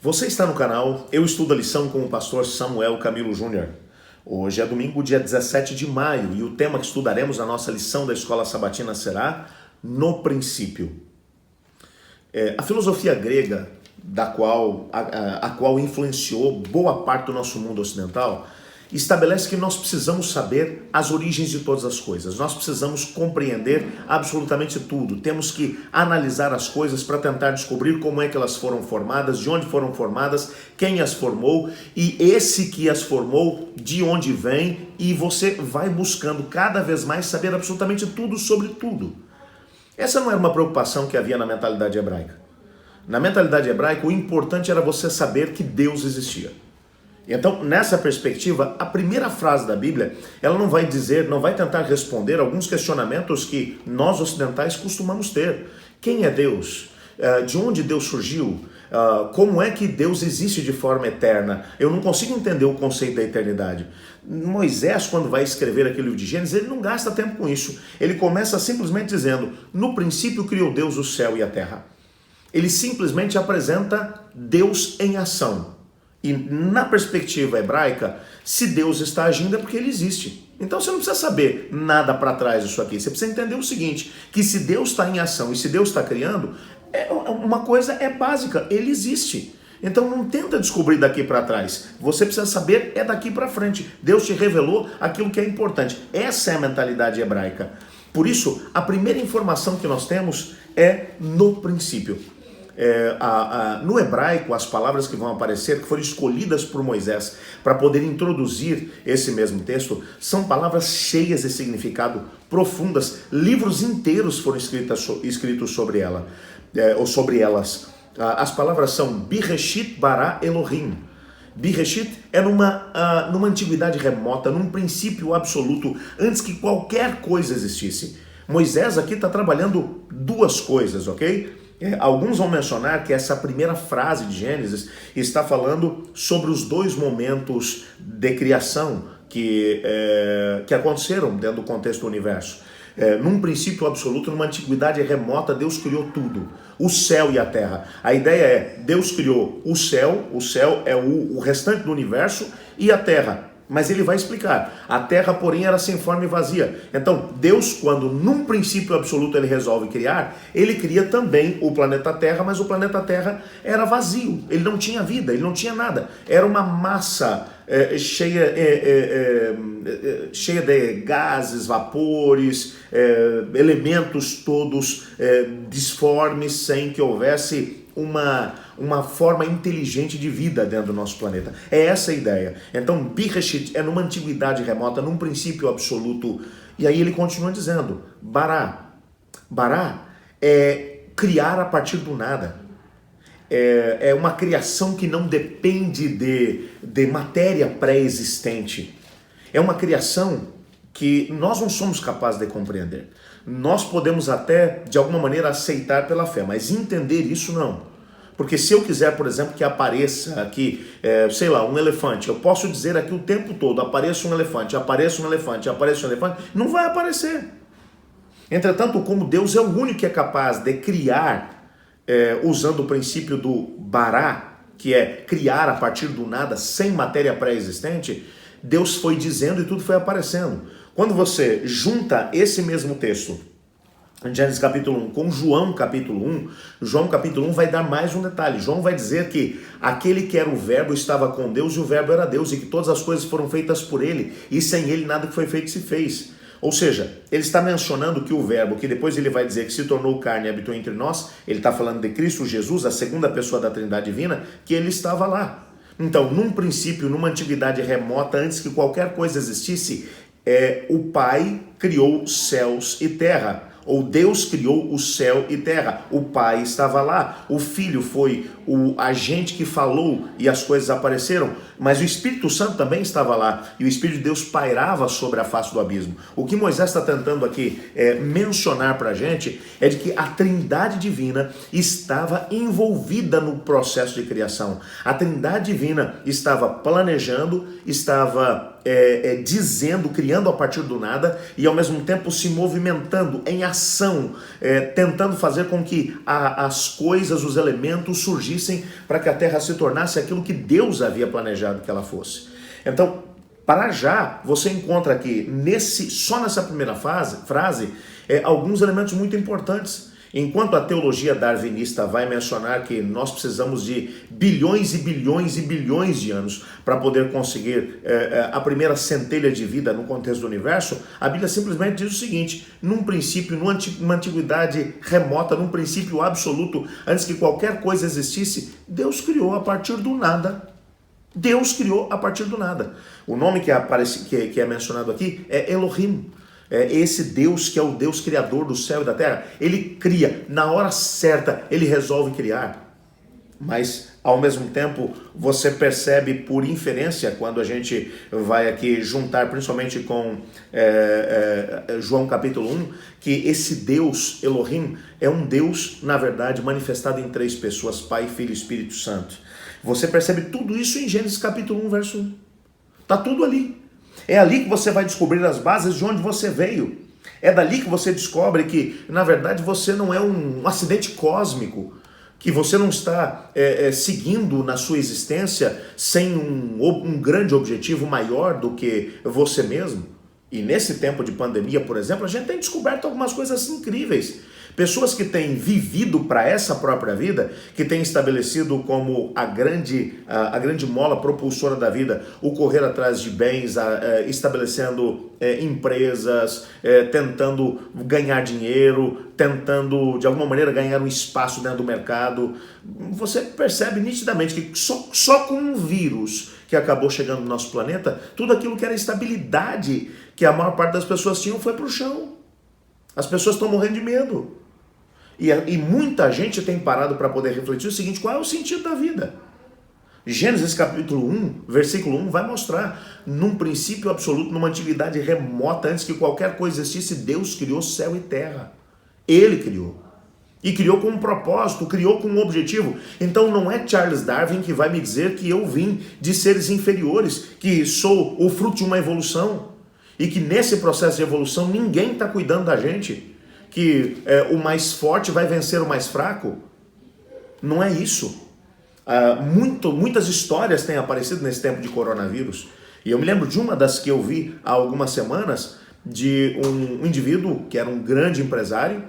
Você está no canal Eu Estudo a Lição com o pastor Samuel Camilo Júnior. Hoje é domingo, dia 17 de maio, e o tema que estudaremos na nossa lição da Escola Sabatina será No Princípio. A filosofia grega, a qual influenciou boa parte do nosso mundo ocidental, estabelece que nós precisamos saber as origens de todas as coisas. Nós precisamos compreender absolutamente tudo. Temos que analisar as coisas para tentar descobrir como é que elas foram formadas, de onde foram formadas, quem as formou e esse que as formou, de onde vem, e você vai buscando cada vez mais saber absolutamente tudo sobre tudo. Essa não era uma preocupação que havia na mentalidade hebraica. Na mentalidade hebraica, o importante era você saber que Deus existia. Então, nessa perspectiva, a primeira frase da Bíblia, ela não vai tentar responder alguns questionamentos que nós ocidentais costumamos ter. Quem é Deus? De onde Deus surgiu? Como é que Deus existe de forma eterna? Eu não consigo entender o conceito da eternidade. Moisés, quando vai escrever aquele livro de Gênesis, ele não gasta tempo com isso. Ele começa simplesmente dizendo, no princípio criou Deus o céu e a terra. Ele simplesmente apresenta Deus em ação. E na perspectiva hebraica, se Deus está agindo é porque ele existe. Então você não precisa saber nada para trás disso aqui. Você precisa entender o seguinte, que se Deus está em ação e se Deus está criando, uma coisa é básica, ele existe. Então não tenta descobrir daqui para trás. Você precisa saber é daqui para frente. Deus te revelou aquilo que é importante. Essa é a mentalidade hebraica. Por isso, a primeira informação que nós temos é no princípio. No hebraico, as palavras que vão aparecer, que foram escolhidas por Moisés para poder introduzir esse mesmo texto, são palavras cheias de significado, profundas. Livros inteiros foram escritos sobre ela, ou sobre elas. As palavras são Bereshit bara Elohim. Bereshit é numa antiguidade remota, num princípio absoluto, antes que qualquer coisa existisse. Moisés aqui está trabalhando duas coisas, ok? Alguns vão mencionar que essa primeira frase de Gênesis está falando sobre os dois momentos de criação que aconteceram dentro do contexto do universo. Num princípio absoluto, numa antiguidade remota, Deus criou tudo, o céu e a terra. A ideia é, Deus criou o céu é o restante do universo, e a terra. Mas ele vai explicar, a terra porém era sem forma e vazia. Então Deus, quando num princípio absoluto ele resolve criar, ele cria também o planeta Terra, mas o planeta Terra era vazio, ele não tinha vida, ele não tinha nada. Era uma massa cheia de gases, vapores, elementos todos disformes, sem que houvesse uma forma inteligente de vida dentro do nosso planeta. É essa a ideia. Então, Bereshit é numa antiguidade remota, num princípio absoluto. E aí ele continua dizendo, Bará é criar a partir do nada. É uma criação que não depende de matéria pré-existente. É uma criação que nós não somos capazes de compreender. Nós podemos até, de alguma maneira, aceitar pela fé, mas entender isso não. Porque se eu quiser, por exemplo, que apareça aqui, um elefante, eu posso dizer aqui o tempo todo, apareça um elefante, apareça um elefante, apareça um elefante, não vai aparecer. Entretanto, como Deus é o único que é capaz de criar, usando o princípio do Bará, que é criar a partir do nada, sem matéria pré-existente, Deus foi dizendo e tudo foi aparecendo. Quando você junta esse mesmo texto, em Gênesis capítulo 1, com João capítulo 1 vai dar mais um detalhe. João vai dizer que aquele que era o verbo estava com Deus e o verbo era Deus, e que todas as coisas foram feitas por ele, e sem ele nada que foi feito se fez. Ou seja, ele está mencionando que o verbo, que depois ele vai dizer que se tornou carne e habitou entre nós, ele está falando de Cristo Jesus, a segunda pessoa da Trindade Divina, que ele estava lá. Então, num princípio, numa antiguidade remota, antes que qualquer coisa existisse, o Pai criou céus e terra. Ou Deus criou o céu e terra, o Pai estava lá, o Filho foi o agente que falou e as coisas apareceram, mas o Espírito Santo também estava lá, e o Espírito de Deus pairava sobre a face do abismo. O que Moisés está tentando aqui mencionar para a gente é de que a Trindade Divina estava envolvida no processo de criação. A Trindade Divina estava planejando, estava dizendo, criando a partir do nada e ao mesmo tempo se movimentando em ação, tentando fazer com que as coisas, os elementos surgissem para que a Terra se tornasse aquilo que Deus havia planejado que ela fosse. Então, para já, você encontra aqui, só nessa primeira frase, alguns elementos muito importantes. Enquanto a teologia darwinista vai mencionar que nós precisamos de bilhões e bilhões e bilhões de anos para poder conseguir a primeira centelha de vida no contexto do universo, a Bíblia simplesmente diz o seguinte: num princípio, numa antiguidade remota, num princípio absoluto, antes que qualquer coisa existisse, Deus criou a partir do nada. Deus criou a partir do nada. O nome que é mencionado aqui é Elohim. Esse Deus que é o Deus criador do céu e da terra. Ele cria, na hora certa ele resolve criar. Mas ao mesmo tempo você percebe por inferência, quando a gente vai aqui juntar principalmente com João capítulo 1, que esse Deus Elohim é um Deus, na verdade, manifestado em 3 pessoas, Pai, Filho e Espírito Santo. Você percebe tudo isso em Gênesis capítulo 1, verso 1. Está tudo ali. É ali que você vai descobrir as bases de onde você veio. É dali que você descobre que, na verdade, você não é um acidente cósmico, que você não está seguindo na sua existência sem um grande objetivo maior do que você mesmo. E nesse tempo de pandemia, por exemplo, a gente tem descoberto algumas coisas incríveis. Pessoas que têm vivido para essa própria vida, que têm estabelecido como a grande mola propulsora da vida, o correr atrás de bens, estabelecendo empresas, tentando ganhar dinheiro, tentando de alguma maneira ganhar um espaço dentro do mercado. Você percebe nitidamente que só com um vírus que acabou chegando no nosso planeta, tudo aquilo que era estabilidade que a maior parte das pessoas tinham foi para o chão. As pessoas estão morrendo de medo. E muita gente tem parado para poder refletir o seguinte: qual é o sentido da vida? Gênesis capítulo 1, versículo 1 vai mostrar, num princípio absoluto, numa antiguidade remota, antes que qualquer coisa existisse, Deus criou céu e terra. Ele criou. E criou com um propósito, criou com um objetivo. Então não é Charles Darwin que vai me dizer que eu vim de seres inferiores, que sou o fruto de uma evolução. E que nesse processo de evolução ninguém está cuidando da gente. Que o mais forte vai vencer o mais fraco. Não é isso. Muitas histórias têm aparecido nesse tempo de coronavírus. E eu me lembro de uma das que eu vi há algumas semanas, de um indivíduo que era um grande empresário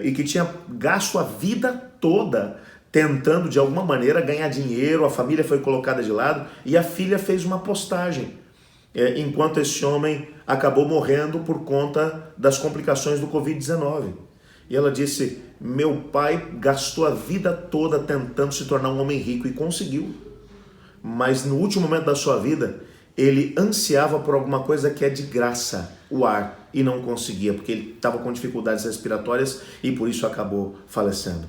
e que tinha gasto a vida toda tentando de alguma maneira ganhar dinheiro. A família foi colocada de lado e a filha fez uma postagem. Enquanto esse homem acabou morrendo por conta das complicações do Covid-19. E ela disse: meu pai gastou a vida toda tentando se tornar um homem rico e conseguiu. Mas no último momento da sua vida, ele ansiava por alguma coisa que é de graça, o ar, e não conseguia, porque ele estava com dificuldades respiratórias e por isso acabou falecendo.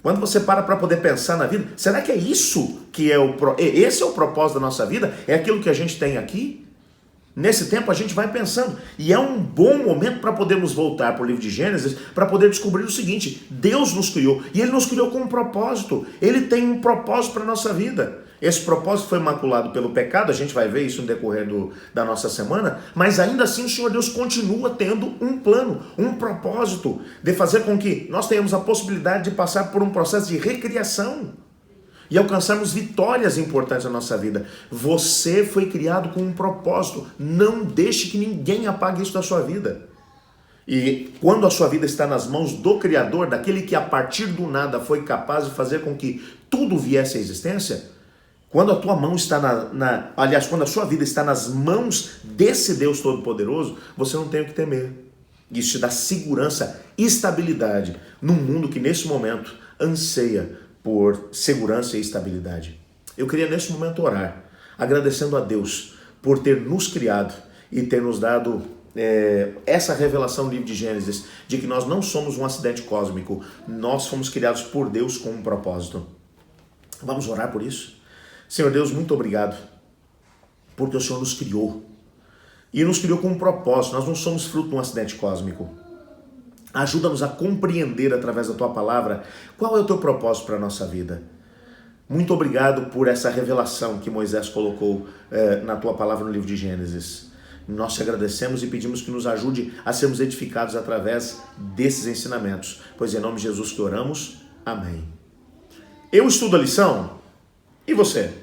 Quando você para poder pensar na vida, será que é isso que esse é o propósito da nossa vida? É aquilo que a gente tem aqui? Nesse tempo a gente vai pensando, e é um bom momento para podermos voltar para o livro de Gênesis, para poder descobrir o seguinte: Deus nos criou, e Ele nos criou com um propósito. Ele tem um propósito para a nossa vida. Esse propósito foi maculado pelo pecado, a gente vai ver isso no decorrer da nossa semana, mas ainda assim o Senhor Deus continua tendo um plano, um propósito de fazer com que nós tenhamos a possibilidade de passar por um processo de recriação e alcançarmos vitórias importantes na nossa vida. Você foi criado com um propósito, não deixe que ninguém apague isso da sua vida. E quando a sua vida está nas mãos do Criador, daquele que a partir do nada foi capaz de fazer com que tudo viesse à existência, quando a tua mão está quando a sua vida está nas mãos desse Deus Todo-Poderoso, você não tem o que temer. Isso te dá segurança, estabilidade, num mundo que nesse momento anseia por segurança e estabilidade. Eu queria nesse momento orar, agradecendo a Deus por ter nos criado e ter nos dado essa revelação no livro de Gênesis, de que nós não somos um acidente cósmico, nós fomos criados por Deus com um propósito. Vamos orar por isso? Senhor Deus, muito obrigado, porque o Senhor nos criou, e nos criou com um propósito. Nós não somos fruto de um acidente cósmico. Ajuda-nos a compreender através da Tua palavra qual é o Teu propósito para a nossa vida. Muito obrigado por essa revelação que Moisés colocou na tua palavra no livro de Gênesis. Nós te agradecemos e pedimos que nos ajude a sermos edificados através desses ensinamentos, pois em nome de Jesus que oramos. Amém. Eu estudo a lição e você?